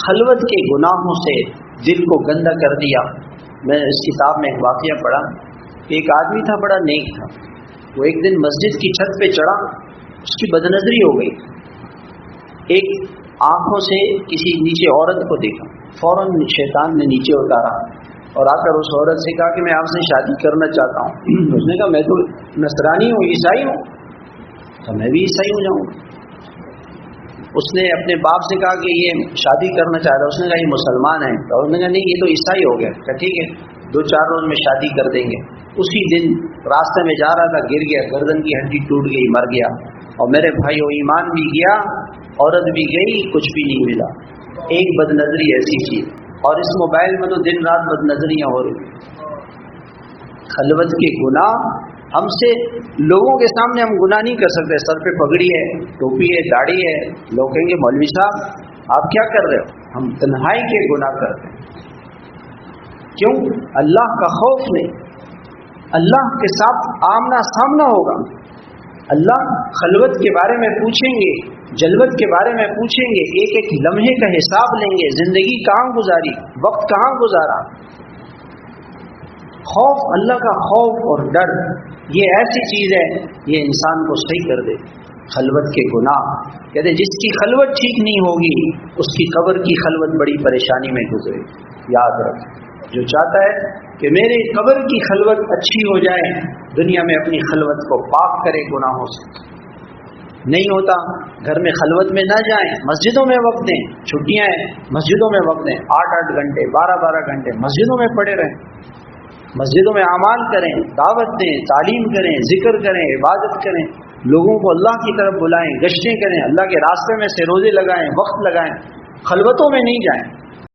خلوت کے گناہوں سے دل کو گندا کر دیا۔ میں اس کتاب میں ایک واقعہ پڑھا کہ ایک آدمی تھا، بڑا نیک تھا، وہ ایک دن مسجد کی چھت پہ چڑھا، اس کی بدنظری ہو گئی، ایک آنکھوں سے کسی نیچے عورت کو دیکھا، فوراً شیطان نے نیچے اتارا اور آ کر اس عورت سے کہا کہ میں آپ سے شادی کرنا چاہتا ہوں۔ اس نے کہا میں تو نصرانی ہوں، عیسائی ہوں، تو میں بھی عیسائی ہو جاؤں گا۔ اس نے اپنے باپ سے کہا کہ یہ شادی کرنا چاہ رہا ہے، اس نے کہا یہ مسلمان ہے، تو انہوں نے کہا نہیں یہ تو عیسائی ہو گیا۔ کہا ٹھیک ہے 2-4 روز میں شادی کر دیں گے۔ اسی دن راستے میں جا رہا تھا، گر گیا، گردن کی ہڈی ٹوٹ گئی، مر گیا۔ اور میرے بھائی وہ ایمان بھی گیا، عورت بھی گئی، کچھ بھی نہیں ملا۔ ایک بد نظری ایسی چیز، اور اس موبائل میں تو دن رات بد نظریاں ہو رہی۔ خلوت کے گناہ ہم سے، لوگوں کے سامنے ہم گناہ نہیں کر سکتے، سر پہ پگڑی ہے، ٹوپی ہے، داڑھی ہے، لوگ کہیں گے مولوی صاحب آپ کیا کر رہے ہو؟ ہم تنہائی کے گناہ کرتے ہیں۔ کیوں؟ اللہ کا خوف نہیں، اللہ کے ساتھ آمنا سامنا ہوگا۔ اللہ خلوت کے بارے میں پوچھیں گے، جلوت کے بارے میں پوچھیں گے، ایک ایک لمحے کا حساب لیں گے، زندگی کہاں گزاری، وقت کہاں گزارا۔ خوف، اللہ کا خوف اور ڈر، یہ ایسی چیز ہے یہ انسان کو صحیح کر دے۔ خلوت کے گناہ کہتے جس کی خلوت ٹھیک نہیں ہوگی اس کی قبر کی خلوت بڑی پریشانی میں گزرے۔ یاد رکھ، جو چاہتا ہے کہ میری قبر کی خلوت اچھی ہو جائے، دنیا میں اپنی خلوت کو پاک کرے گناہوں سے۔ نہیں ہوتا، گھر میں خلوت میں نہ جائیں، مسجدوں میں وقت دیں، چھٹیاں ہیں مسجدوں میں وقت دیں، 8-8 گھنٹے 12-12 گھنٹے مسجدوں میں پڑے رہیں، مسجدوں میں اعمال کریں، دعوت دیں، تعلیم کریں، ذکر کریں، عبادت کریں، لوگوں کو اللہ کی طرف بلائیں، گشتیں کریں، اللہ کے راستے میں سے روزے لگائیں، وقت لگائیں، خلوتوں میں نہیں جائیں۔